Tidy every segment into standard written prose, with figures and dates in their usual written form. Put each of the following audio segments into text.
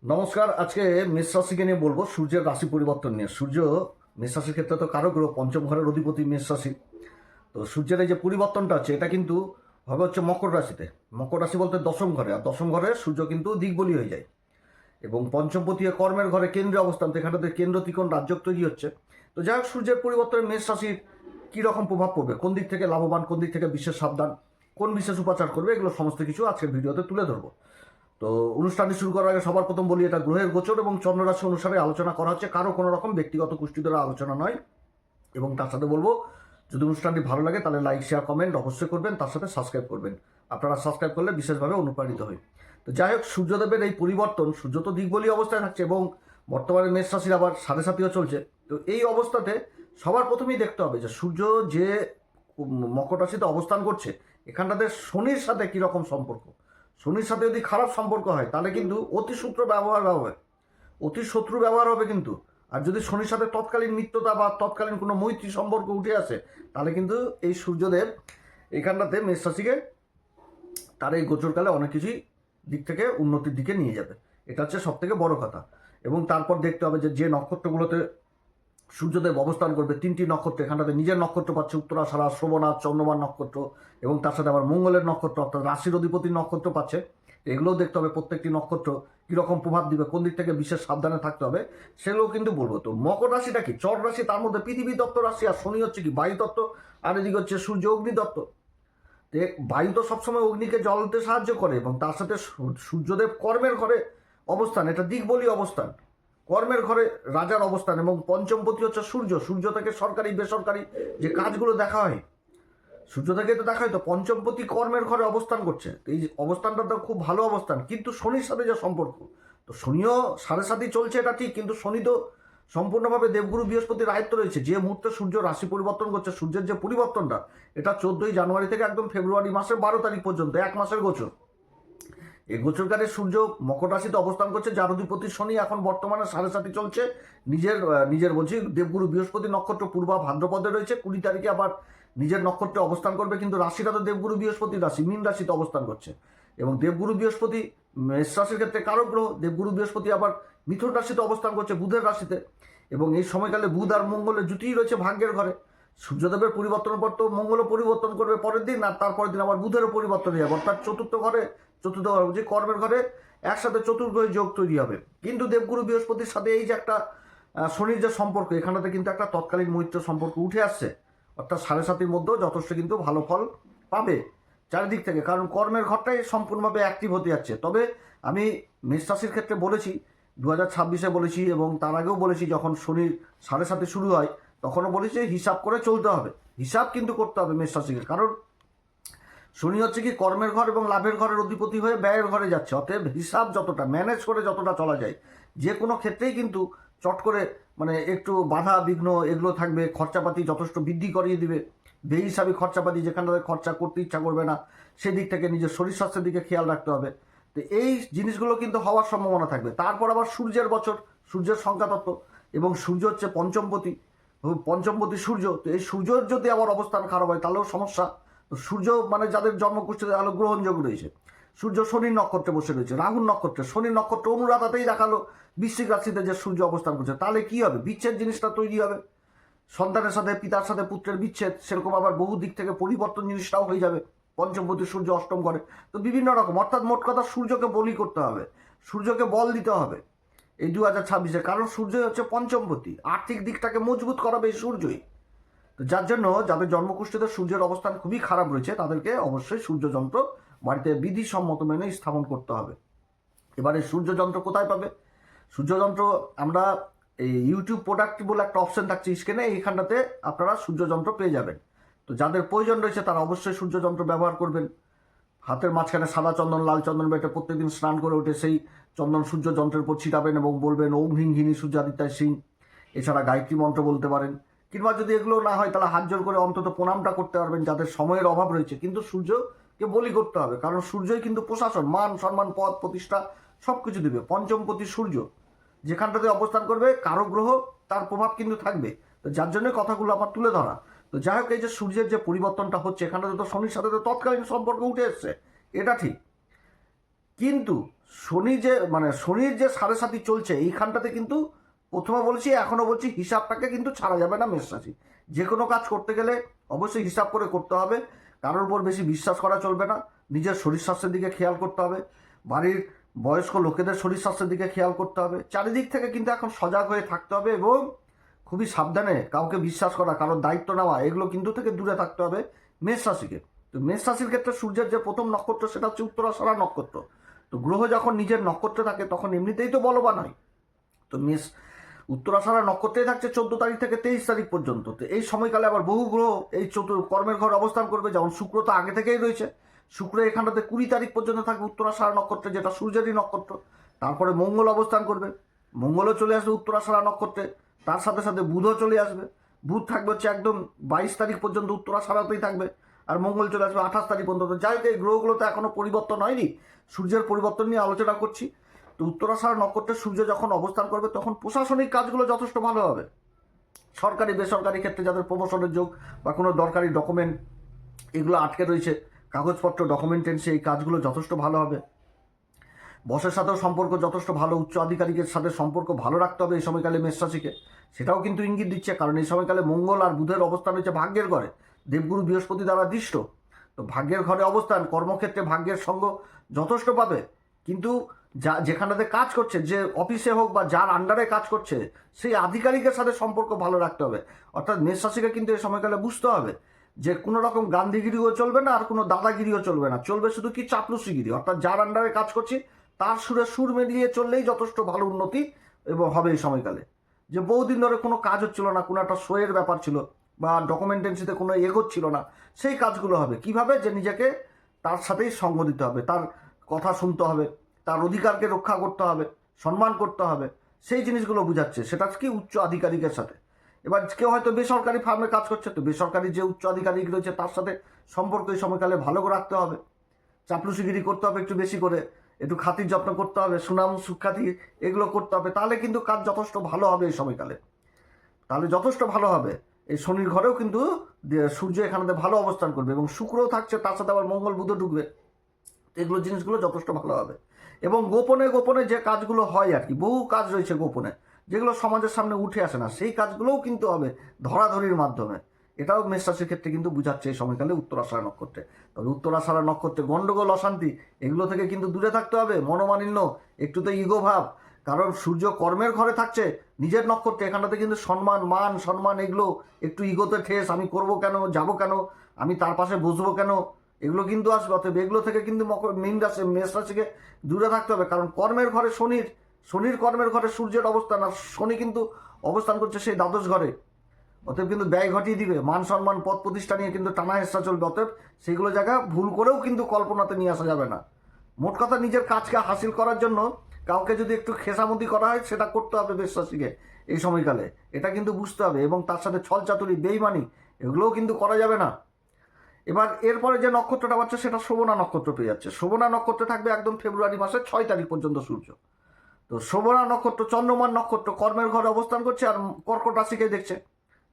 নমস্কার। আজকে মেষ রাশিকে নিয়ে বলবো, সূর্যের রাশি পরিবর্তন নিয়ে। সূর্য মেষ রাশির ক্ষেত্রে তো কারক গ্রহ, পঞ্চম ঘরের অধিপতি মেষ রাশি। তো সূর্যের এই যে পরিবর্তনটা আছে, এটা কিন্তু হবে হচ্ছে মকর রাশিতে। মকর রাশি বলতে দশম ঘরে, আর দশম ঘরে সূর্য কিন্তু দিকবলি হয়ে যায়। এবং পঞ্চমপতি কর্মের ঘরে কেন্দ্রে অবস্থান, তো এখানটাতে কেন্দ্র ত্রিকোণ রাজ্য তৈরি হচ্ছে। তো যাই হোক, সূর্যের পরিবর্তনে মেষ রাশির কী রকম প্রভাব পড়বে, কোন দিক থেকে লাভবান, কোন দিক থেকে বিশেষ সাবধান, কোন বিশেষ উপাচার করবে, এগুলো সমস্ত কিছু আজকের ভিডিওতে তুলে ধরবো। তো অনুষ্ঠানটি শুরু করার আগে সবার প্রথম বলি, এটা গ্রহের গোচর এবং চন্দ্ররাশি অনুসারে আলোচনা করা হচ্ছে, কারো কোনো রকম ব্যক্তিগত কুষ্টি দ্বারা আলোচনা নয়। এবং তার সাথে বলবো, যদি অনুষ্ঠানটি ভালো লাগে তাহলে লাইক শেয়ার কমেন্ট অবশ্যই করবেন, তার সাথে সাবস্ক্রাইব করবেন। আপনারা সাবস্ক্রাইব করলে বিশেষভাবে অনুপ্রাণিত হই। তো যাই হোক, সূর্যদেবের এই পরিবর্তন, সূর্য তো দিকবলি অবস্থায় থাকছে এবং বর্তমানে মেষ রাশির আবার 7.5ও চলছে। তো এই অবস্থাতে সবার প্রথমেই দেখতে হবে যে সূর্য যে মকর রাশিতে অবস্থান করছে, এখানটাতে শনির সাথে কীরকম সম্পর্ক। শনির সাথে যদি খারাপ সম্পর্ক হয় তাহলে কিন্তু অতি শত্রু ব্যবহার হবে, অতি শত্রু ব্যবহার হবে কিন্তু। আর যদি শনির সাথে তৎকালীন মিত্রতা বা তৎকালীন কোনো মৈত্রী সম্পর্ক উঠে আসে, তাহলে কিন্তু এই সূর্যদেব এখানটাতে মেষ রাশিকে তার এই গোচরকালে অনেক কিছুই দিক থেকে উন্নতির দিকে নিয়ে যাবে। এটা হচ্ছে সব থেকে বড় কথা। এবং তারপর দেখতে হবে যে যে নক্ষত্রগুলোতে সূর্যদেব অবস্থান করবে, 3টি নক্ষত্র এখানটাতে নিজের নক্ষত্র পাচ্ছে, উত্তরাষাঢ়া, শ্রবণা, চন্দ্রমান নক্ষত্র, এবং তার সাথে আবার মঙ্গলের নক্ষত্র অর্থাৎ রাশির অধিপতির নক্ষত্র পাচ্ছে। এগুলোও দেখতে হবে প্রত্যেকটি নক্ষত্র কীরকম প্রভাব দিবে, কোন দিক থেকে বিশেষ সাবধানে থাকতে হবে, সেগুলোও কিন্তু বলবো। তো মকর রাশিটা কি চর রাশি, তার মধ্যে পৃথিবী তত্ত্ব রাশি, আর শনি হচ্ছে কি বায়ু তত্ত্ব, আর এদিকে হচ্ছে সূর্য অগ্নি তত্ত্ব। বায়ু তো সবসময় অগ্নিকে জ্বলতে সাহায্য করে, এবং তার সাথে সূর্যদেব কর্মের ঘরে অবস্থান, এটা দিকবলি অবস্থান, কর্মের ঘরে রাজার অবস্থান। এবং পঞ্চমপতি হচ্ছে সূর্য, সূর্য থেকে সরকারি বেসরকারি যে কাজগুলো দেখা হয়, সূর্য থেকে তো দেখা হয়। তো পঞ্চমপতি কর্মের ঘরে অবস্থান করছে, তো এই অবস্থানটা তো খুব ভালো অবস্থান। কিন্তু শনির সাথে যে সম্পর্ক, তো শনিও 7.5 চলছে, এটা ঠিক, কিন্তু শনি তো সম্পূর্ণভাবে দেবগুরু বৃহস্পতির আয়ত্ত রয়েছে। যে মুহূর্তে সূর্য রাশি পরিবর্তন করছে, সূর্যের যে পরিবর্তনটা, এটা 14ই জানুয়ারি থেকে একদম ফেব্রুয়ারি মাসের 12 তারিখ পর্যন্ত 1 মাসের গোচর। এই গোচরকারে সূর্য মকর রাশিতে অবস্থান করছে, যার অধিপতি শনি এখন বর্তমানে 7.5 চলছে। নিজের বলছি, দেবগুরু বৃহস্পতি নক্ষত্র পূর্বা ভাদ্রপদে রয়েছে। 20 তারিখে আবার নিজের নক্ষত্রে অবস্থান করবে, কিন্তু রাশিটা তো দেবগুরু বৃহস্পতির রাশি, মীন রাশিতে অবস্থান করছে। এবং দেবগুরু বৃহস্পতি মেষ রাশির ক্ষেত্রে কারক গ্রহ। দেবগুরু বৃহস্পতি আবার মিথুন রাশিতে অবস্থান করছে, বুধের রাশিতে। এবং এই সময়কালে বুধ আর মঙ্গলের জুটিই রয়েছে ভাগ্যের ঘরে। সূর্যদেবের পরিবর্তনের পর তো মঙ্গলও পরিবর্তন করবে পরের দিন, আর তারপরের দিন আবার বুধেরও পরিবর্তন হয়ে যাবে, অর্থাৎ চতুর্থ ঘরে যে কর্মের ঘরে একসাথে চতুর্গ্রহের যোগ তৈরি হবে। কিন্তু দেবগুরু বৃহস্পতির সাথে এই যে একটা শনির যে সম্পর্ক, এখানটাতে কিন্তু একটা তৎকালীন মৈত্র সম্পর্ক উঠে আসছে, অর্থাৎ 7.5 মধ্যেও যথেষ্ট কিন্তু ভালো ফল পাবে চারিদিক থেকে, কারণ কর্মের ঘরটাই সম্পূর্ণভাবে অ্যাক্টিভ হতে যাচ্ছে। তবে আমি মেষ রাশির ক্ষেত্রে বলেছি, 2026-এ বলেছি, এবং তার আগেও বলেছি, যখন শনির 7.5 শুরু হয় তখনও বলেছি হিসাব করে চলতে হবে, হিসাব কিন্তু করতে হবে মেষ রাশিকে। কারণ শনি হচ্ছে কি কর্মের ঘর এবং লাভের ঘরের অধিপতি হয়ে ব্যয়ের ঘরে যাচ্ছে। অতএব হিসাব যতটা ম্যানেজ করে যতটা চলা যায়, যে কোনো ক্ষেত্রেই কিন্তু চট করে মানে একটু বাধা বিঘ্ন এগুলো থাকবে, খরচাপাতি যথেষ্ট বৃদ্ধি করিয়ে দিবে। বেহিসাবি খরচাপাতি, যেখানটাতে খরচা করতে ইচ্ছা করবে না, সেদিক থেকে নিজের শরীর স্বাস্থ্যের দিকে খেয়াল রাখতে হবে। তো এই জিনিসগুলো কিন্তু হওয়ার সম্ভাবনা থাকবে। তারপর আবার সূর্যের বছর, সূর্যের সংখ্যাতত্ত্ব, এবং সূর্য হচ্ছে পঞ্চমপতি সূর্য। তো এই সূর্যের যদি আবার অবস্থান খারাপ হয় তাহলেও সমস্যা। তো সূর্য মানে যাদের জন্মকুষ্ঠিতে আলো গ্রহণযোগ রয়েছে, সূর্য শনির নক্ষত্রে বসে রয়েছে, রাহুর নক্ষত্রে, শনির নক্ষত্র অনুরাধাতেই দেখালো বৃশ্চিক রাশিতে যে সূর্য অবস্থান করছে, তাহলে কি হবে, বিচ্ছেদ জিনিসটা তৈরি হবে। সন্তানের সাথে পিতার সাথে পুত্রের বিচ্ছেদ, সেরকম আবার বহু দিক থেকে পরিবর্তন জিনিসটাও হয়ে যাবে পঞ্চমপতি সূর্য অষ্টম করে। তো বিভিন্ন রকম, অর্থাৎ মোট কথা সূর্যকে বলি করতে হবে, সূর্যকে বল দিতে হবে এই 2026-এ। কারণ সূর্য হচ্ছে পঞ্চমপতি, আর্থিক দিকটাকে মজবুত করাবে এই সূর্যই। তো যার জন্য যাদের জন্মকুষ্ঠিতে সূর্যের অবস্থান খুবই খারাপ রয়েছে, তাদেরকে অবশ্যই সূর্যযন্ত্র বাড়িতে বিধিসম্মত মেনে স্থাপন করতে হবে। এবারে সূর্যযন্ত্র কোথায় পাবে? সূর্যযন্ত্র আমরা এই ইউটিউব প্রোডাক্ট বলে একটা অপশন থাকছে স্ক্রিনে, এইখানটাতে আপনারা সূর্যযন্ত্র পেয়ে যাবেন। তো যাদের প্রয়োজন রয়েছে তারা অবশ্যই সূর্যযন্ত্র ব্যবহার করবেন। হাতের মাঝখানে সাদা চন্দন লাল চন্দন বেটে প্রত্যেকদিন স্নান করে উঠে সেই চন্দন সূর্য যন্ত্রের উপর ছিটাবেন এবং বলবেন ওম হ্রিং ঘিনি সূর্যাদিত্যায় সিং। এছাড়া গায়ত্রী মন্ত্র বলতে পারেন, কিংবা যদি এগুলো না হয় তাহলে হাত জোর করে অন্তত প্রণামটা করতে পারবেন যাদের সময়ের অভাব রয়েছে। কিন্তু সূর্যকে বলি করতে হবে, কারণ সূর্যই কিন্তু প্রশাসন, মান সম্মান, পদ প্রতিষ্ঠাা সব কিছু দেবে। পঞ্চমপতি সূর্য যেখানটাতে অবস্থান করবে, কারো গ্রহ তার প্রভাব কিন্তু থাকবে। তো যার জন্য কথাগুলো আমার তুলে ধরা। তো যাই হোক, এই যে সূর্যের যে পরিবর্তনটা হচ্ছে, এখানটাতে তো শনির সাথে তো তৎকালীন সম্পর্ক উঠে এসছে, এটা ঠিক। কিন্তু শনির যে 7.5 চলছে এইখানটাতে কিন্তু প্রথমে বলছি, এখনো বলছি, হিসাবটাকে কিন্তু ছাড়া যাবে না মেষ রাশি। যে কোনো কাজ করতে গেলে অবশ্যই হিসাব করে করতে হবে, কারোর উপর বেশি বিশ্বাস করা চলবে না, নিজের শরীর স্বাস্থ্যের দিকে খেয়াল করতে হবে, বাড়ির বয়স্ক লোকেদের শরীর স্বাস্থ্যের দিকে খেয়াল করতে হবে, চারিদিক থেকে কিন্তু এখন সজাগ হয়ে থাকতে হবে এবং খুবই সাবধানে কাউকে বিশ্বাস করা, কারোর দায়িত্ব নেওয়া, এগুলো কিন্তু থেকে দূরে থাকতে হবে মেষ রাশিকে। তো মেষ রাশির ক্ষেত্রে সূর্যের যে প্রথম নক্ষত্র সেটা হচ্ছে উত্তরাষাঢ়া নক্ষত্র। তো গ্রহ যখন নিজের নক্ষত্রে থাকে তখন এমনিতেই তো বলবান হয়। তো উত্তরাষাঢ়া নক্ষত্রেই থাকছে 14 তারিখ থেকে 23 তারিখ পর্যন্ত। তো এই সময়কালে আবার বহু গ্রহ এই কর্মের ঘর অবস্থান করবে, যেমন শুক্র তো আগে থেকেই রয়েছে, শুক্র এখানটাতে 20 তারিখ পর্যন্ত থাকবে উত্তরাষাঢ়া নক্ষত্রে, যেটা সূর্যেরই নক্ষত্র। তারপরে মঙ্গল অবস্থান করবে, মঙ্গলও চলে আসবে উত্তরাষাঢ়া নক্ষত্রে, তার সাথে সাথে বুধও চলে আসবে। বুধ থাকবে হচ্ছে একদম 22 তারিখ পর্যন্ত উত্তরাষাঢ়াতেই থাকবে, আর মঙ্গল চলে আসবে 28 তারিখ পর্যন্ত। যাই হোক, এই গ্রহগুলো তো এখনো পরিবর্তন হয়নি, সূর্যের পরিবর্তন নিয়ে আলোচনা করছি। তো উত্তরাষাঢ়া নক্ষত্রে সূর্য যখন অবস্থান করবে তখন প্রশাসনিক কাজগুলো যথেষ্ট ভালো হবে। সরকারি বেসরকারি ক্ষেত্রে যাদের প্রমোশনের যোগ বা কোনো দরকারি ডকুমেন্ট এগুলো আটকে রয়েছে, কাগজপত্র ডকুমেন্টেন্সি, এই কাজগুলো যথেষ্ট ভালো হবে। বসের সাথেও সম্পর্ক যথেষ্ট ভালো, উচ্চ আধিকারিকের সাথে সম্পর্ক ভালো রাখতে হবে এই সময়কালে মেষ রাশিকে, সেটাও কিন্তু ইঙ্গিত দিচ্ছে। কারণ এই সময়কালে মঙ্গল আর বুধের অবস্থান হচ্ছে ভাগ্যের ঘরে, দেবগুরু বৃহস্পতি দ্বারা দৃষ্ট। তো ভাগ্যের ঘরে অবস্থান, কর্মক্ষেত্রে ভাগ্যের সঙ্গ যথেষ্ট পাবে। কিন্তু যেখানটাতে কাজ করছে, যে অফিসে হোক বা যার আন্ডারে কাজ করছে, সেই আধিকারিকের সাথে সম্পর্ক ভালো রাখতে হবে। অর্থাৎ মেষ রাশিকে কিন্তু এই সময়কালে বুঝতে হবে যে কোনো রকম গান্ধীগিরিও চলবে না, আর কোনো দাদাগিরিও চলবে না, চলবে শুধু কি চাপলুসিগিরি। অর্থাৎ যার আন্ডারে কাজ করছি তার সুরে সুর মিলিয়ে চললেই যথেষ্ট ভালো উন্নতি এবং হবে এই সময়কালে। যে বহুদিন ধরে কোনো কাজ হচ্ছিল না, কোনো একটা শোয়ের ব্যাপার ছিল বা ডকুমেন্টেন্সিতে কোনো এগোচ্ছিল না, সেই কাজগুলো হবে। কিভাবে? যে নিজেকে তার সাথেই সঙ্গ দিতে হবে, তার কথা শুনতে হবে, তার অধিকারকে রক্ষা করতে হবে, সম্মান করতে হবে, সেই জিনিসগুলো বুঝাচ্ছে। সেটা কি উচ্চ আধিকারিকের সাথে। এবার কেউ হয়তো বেসরকারি ফার্মে কাজ করছে, তো বেসরকারি যে উচ্চ আধিকারিক রয়েছে তার সাথে সম্পর্ক এই সময়কালে ভালো রাখতে হবে, চাপলুসিগিরি করতে হবে একটু বেশি করে, একটু খাতির যত্ন করতে হবে, সুনাম সুখ্যাতি এগুলো করতে হবে, তাহলে কিন্তু কাজ যথেষ্ট ভালো হবে এই সময়কালে, তাহলে যথেষ্ট ভালো হবে। এই শনির ঘরেও কিন্তু সূর্য এখানে ভালো অবস্থান করবে এবং শুক্রও থাকছে, তার সাথে আবার মঙ্গল বুধও ঢুকবে। এগুলো জিনিসগুলো যথেষ্ট ভালো হবে। এবং গোপনে গোপনে যে কাজগুলো হয় আর কি, বহু কাজ রয়েছে গোপনে, যেগুলো সমাজের সামনে উঠে আসে না, সেই কাজগুলোও কিন্তু হবে ধরাধরির মাধ্যমে। এটাও মেষ রাশির ক্ষেত্রে কিন্তু বুঝাচ্ছে এই সময়কালে উত্তরাষাঢ়া নক্ষত্রে। তবে উত্তরাষাঢ়া নক্ষত্রে গন্ডগোল অশান্তি এগুলো থেকে কিন্তু দূরে থাকতে হবে, মনোমালিন্য, একটু তো ইগো ভাব। কারণ সূর্য কর্মের ঘরে থাকছে, নিজের নক্ষত্রে, এখানটাতে কিন্তু সম্মান, মান সম্মান, এগুলো একটু ইগোতে ঠেস, আমি করব কেন, যাব কেন, আমি তার পাশে বসবো কেন, এগুলো কিন্তু আসবে। অতএব এগুলো থেকে কিন্তু মেষ রাশিকে দূরে থাকতে হবে। কারণ কর্মের ঘরে শনির কর্মের ঘরে সূর্যের অবস্থান, আর শনি কিন্তু অবস্থান করছে সেই দ্বাদশ ঘরে। অতএব কিন্তু ব্যয় ঘটিয়ে দিবে, মান সম্মান পদ প্রতিষ্ঠা নিয়ে কিন্তু টানা হেসা চলবে। অতএব সেইগুলো জায়গা ভুল করেও কিন্তু কল্পনাতে নিয়ে আসা যাবে না। মোট কথা, নিজের কাজকে হাসিল করার জন্য কাউকে যদি একটু খেসামতি করা হয়, সেটা করতে হবে মেষ রাশিকে এই সময়কালে, এটা কিন্তু বুঝতে হবে। এবং তার সাথে ছল চাতুরি, বেইমানি, এগুলোও কিন্তু করা যাবে না। এবার এরপরে যে নক্ষত্রটা পাচ্ছে সেটা শোভনা নক্ষত্র পেয়ে যাচ্ছে। শোভনা নক্ষত্রে থাকবে একদম ফেব্রুয়ারি মাসের 6 তারিখ পর্যন্ত সূর্য। তো শোভনা নক্ষত্র চন্দ্রমান নক্ষত্র, কর্মের ঘরে অবস্থান করছে, আর কর্কট রাশিকে দেখছে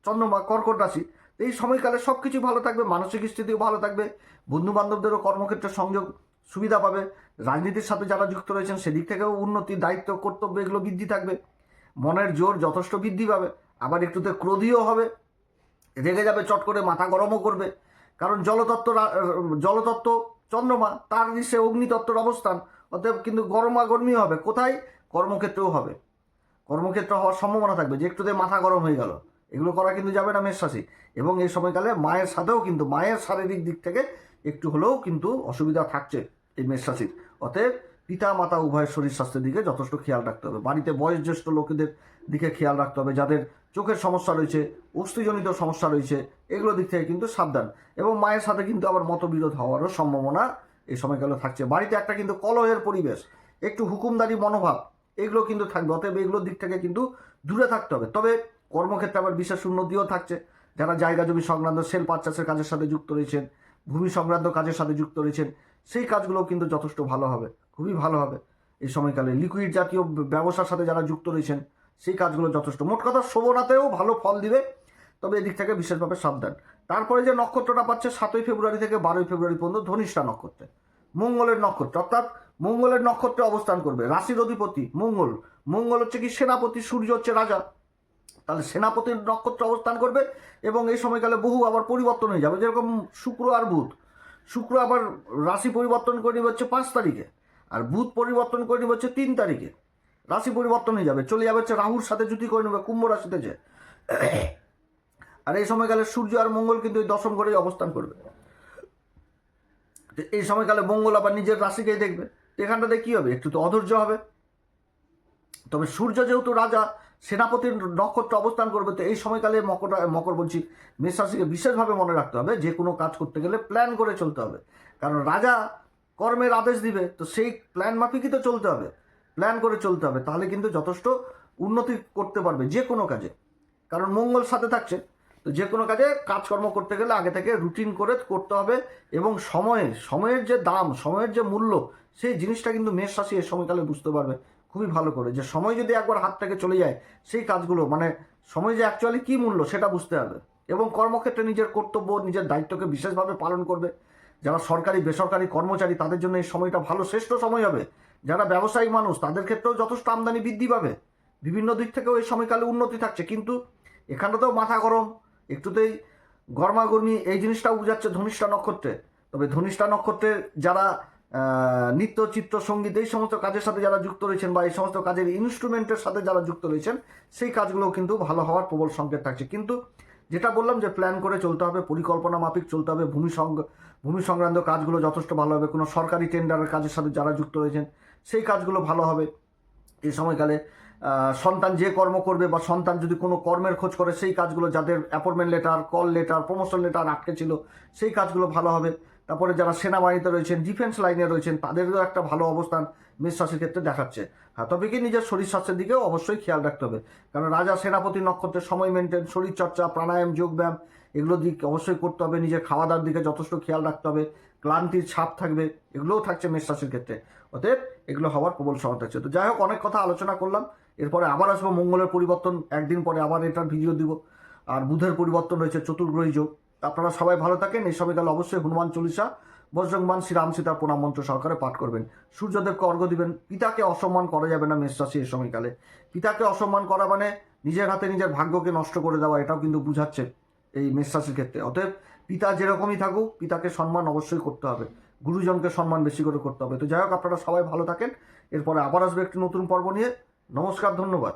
চন্দ্রমা, কর্কট রাশি। এই সময়কালে সব কিছু ভালো থাকবে, মানসিক স্থিতিও ভালো থাকবে, বন্ধু বান্ধবদেরও কর্মক্ষেত্রে সংযোগ সুবিধা পাবে, রাজনীতির সাথে যারা যুক্ত রয়েছেন সেদিক থেকেও উন্নতি, দায়িত্ব, কর্তব্য এগুলো বৃদ্ধি থাকবে, মনের জোর যথেষ্ট বৃদ্ধি পাবে। আবার একটুতে ক্রোধীও হবে, রেগে যাবে চট করে, মাথা গরমও করবে। কারণ জলতত্ত্ব চন্দ্রমা, তার নিচে অগ্নিতত্ত্বের অবস্থান, অতএব কিন্তু গরমই হবে। কোথায়? কর্মক্ষেত্রেও হবে, কর্মক্ষেত্র হওয়ার সম্ভাবনা থাকবে যে একটুতে মাথা গরম হয়ে গেল। এগুলো করা কিন্তু যাবে না মেষ রাশি। এবং এই সময়কালে মায়ের সাথেও কিন্তু, মায়ের শারীরিক দিক থেকে একটু হলেও কিন্তু অসুবিধা থাকছে এই মেষ রাশির। অতএব পিতা মাতা উভয়ের শরীর স্বাস্থ্যের দিকে যথেষ্ট খেয়াল রাখতে হবে। বাড়িতে বয়োজ্যেষ্ঠ লোকেদের দিকে খেয়াল রাখতে হবে, যাদের চোখের সমস্যা রয়েছে, অস্থিজনিত সমস্যা রয়েছে, এগুলো দিক থেকে কিন্তু সাবধান। এবং মায়ের সাথে কিন্তু আবার মতবিরোধ হওয়ারও সম্ভাবনা এই সময়কালে থাকছে। বাড়িতে একটা কিন্তু কলহের পরিবেশ, একটু হুকুমদারি মনোভাব, এগুলো কিন্তু থাকবে। অতএব এগুলোর দিক থেকে কিন্তু দূরে থাকতে হবে। তবে কর্মক্ষেত্রে আবার বিশেষ উন্নতিও থাকছে। যারা জায়গা জমি সংক্রান্ত সেল পারচেসের কাজের সাথে যুক্ত রয়েছেন, ভূমি সংক্রান্ত কাজের সাথে যুক্ত রয়েছেন, সেই কাজগুলোও কিন্তু যথেষ্ট ভালো হবে, খুবই ভালো হবে এই সময়কালে। লিকুইড জাতীয় ব্যবসার সাথে যারা যুক্ত রয়েছেন, সেই কাজগুলো যথেষ্ট। মোট কথা, শোভনাতেও ভালো ফল দিবে, তবে এদিক থেকে বিশেষভাবে সাবধান। তারপরে যে নক্ষত্রটা পাচ্ছে 7 ফেব্রুয়ারি থেকে 12 ফেব্রুয়ারি পর্যন্ত ধনিষ্ঠা নক্ষত্রে, মঙ্গলের নক্ষত্র, অর্থাৎ মঙ্গলের নক্ষত্রে অবস্থান করবে, রাশির অধিপতি মঙ্গল, মঙ্গল হচ্ছে কি সেনাপতি, সূর্য হচ্ছে রাজা, তাহলে সেনাপতির নক্ষত্রে অবস্থান করবে এবং এই সময়কালে বহু আবার পরিবর্তন হয়ে যাবে। যেরকম শুক্র আর বুধ, শুক্র আবার রাশি পরিবর্তন করে নিবে হচ্ছে 5 তারিখে, আর বুধ পরিবর্তন করে নিবে হচ্ছে 3 তারিখে, রাশি পরিবর্তন হয়ে যাবে, চলে যাবে হচ্ছে রাহুর সাথে জুতি করে নেবে কুম্ভ রাশিতে যে। আর এই সময়কালে সূর্য আর মঙ্গল কিন্তু এই দশম ঘরেই অবস্থান করবে। এই সময়কালে মঙ্গল আবার নিজের রাশিকেই দেখবে, এখানটাতে কি হবে, একটু তো অধৈর্য হবে। তবে সূর্য যেহেতু রাজা, সেনাপতির নক্ষত্র অবস্থান করবে, তো এই সময়কালে মকর বলছি মেষ রাশিকে বিশেষভাবে মনে রাখতে হবে, যে কোনো কাজ করতে গেলে প্ল্যান করে চলতে হবে। কারণ রাজা কর্মের আদেশ দিবে, তো সেই প্ল্যান মাফিকই তো চলতে হবে, প্ল্যান করে চলতে হবে, তাহলে কিন্তু যথেষ্ট উন্নতি করতে পারবে যে কোনো কাজে। কারণ মঙ্গল সাথে থাকছে, তো যে কোনো কাজে কাজকর্ম করতে গেলে আগে থেকে রুটিন করে করতে হবে। এবং সময়ের যে দাম, সময়ের যে মূল্য, সেই জিনিসটা কিন্তু মেষ রাশি এই সময়কালে বুঝতে পারবে খুবই ভালো করে, যে সময় যদি একবার হাত থেকে চলে যায়, সেই কাজগুলো মানে সময় যে অ্যাকচুয়ালি কী মূল্য সেটা বুঝতে হবে। এবং কর্মক্ষেত্রে নিজের কর্তব্য, নিজের দায়িত্বকে বিশেষভাবে পালন করবে। যারা সরকারি বেসরকারি কর্মচারী, তাদের জন্য এই সময়টা ভালো, শ্রেষ্ঠ সময় হবে। যারা ব্যবসায়িক মানুষ, তাদের ক্ষেত্রেও যথেষ্ট আমদানি বৃদ্ধি পাবে, বিভিন্ন দিক থেকেও এই সময়কালে উন্নতি থাকছে। কিন্তু এখানটাতেও মাথা গরম, একটুতেই গরমাগর্মি, এই জিনিসটাও বুঝাচ্ছে ধনিষ্ঠা নক্ষত্রে। তবে ধনিষ্ঠা নক্ষত্রের যারা নৃত্য, চিত্র, সঙ্গীত এই সমস্ত কাজের সাথে যারা যুক্ত রয়েছেন, বা এই সমস্ত কাজের ইনস্ট্রুমেন্টের সাথে যারা যুক্ত রয়েছেন, সেই কাজগুলোও কিন্তু ভালো হওয়ার প্রবল সংকেত থাকছে। কিন্তু যেটা বললাম যে প্ল্যান করে চলতে হবে, পরিকল্পনা মাফিক চলতে হবে। ভূমি সংক্রান্ত কাজগুলো যথেষ্ট ভালো হবে। কোনো সরকারি টেন্ডারের কাজের সাথে যারা যুক্ত রয়েছেন, সেই কাজগুলো ভালো হবে এই সময়কালে। সন্তান যে কর্ম করবে, বা সন্তান যদি কোনো কর্মের খোঁজ করে, সেই কাজগুলো, যাদের appointment letter, call letter, promotion letter আটকে ছিল, সেই কাজগুলো ভালো হবে। তারপরে যারা সেনাবাহিনীতে রয়েছেন, ডিফেন্স লাইনে রয়েছেন, তাদেরও একটা ভালো অবস্থান মেষ রাশির ক্ষেত্রে দেখাচ্ছে। হ্যাঁ, তবে কি নিজের শরীর স্বাস্থ্যের দিকেও অবশ্যই খেয়াল রাখতে হবে। কারণ রাজা সেনাপতি নক্ষত্রের সময় মেনটেন, শরীরচর্চা, প্রাণায়াম, যোগব্যায়াম, এগুলো দিক অবশ্যই করতে হবে। নিজের খাওয়া দাওয়ার দিকে যথেষ্ট খেয়াল রাখতে হবে। ক্লান্তির ছাপ থাকবে, এগুলোও থাকছে মেষ রাশির ক্ষেত্রে। অতএব এগুলো হওয়ার প্রবল সম্ভাবনা থাকছে। তো যাই হোক, অনেক কথা আলোচনা করলাম। এরপরে আবার আসবো মঙ্গলের পরিবর্তন, একদিন পরে আবার এটার ভিডিও দিব। আর বুধের পরিবর্তন রয়েছে, চতুর্গ্রহী যোগ। আপনারা সবাই ভালো থাকেন। এই সময়কালে অবশ্যই হনুমান চল্লিশা, বজ্রংবান, শ্রীরাম সীতার প্রণাম মন্ত্র সহকারে পাঠ করবেন। সূর্যদেবকে অর্ঘ্য দিবেন। পিতাকে অসম্মান করা যাবে না মেষ রাশি এই সময়কালে। পিতাকে অসম্মান করা মানে নিজের হাতে নিজের ভাগ্যকে নষ্ট করে দেওয়া, এটাও কিন্তু বুঝাচ্ছে এই মেষ রাশির ক্ষেত্রে। অতএব পিতা যেরকমই থাকুক, পিতাকে সম্মান অবশ্যই করতে হবে, গুরুজনকে সম্মান বেশি করে করতে হবে। তো যাই হোক, আপনারা সবাই ভালো থাকেন। এরপরে আবার আসবে একটি নতুন পর্ব নিয়ে। নমস্কার, ধন্যবাদ।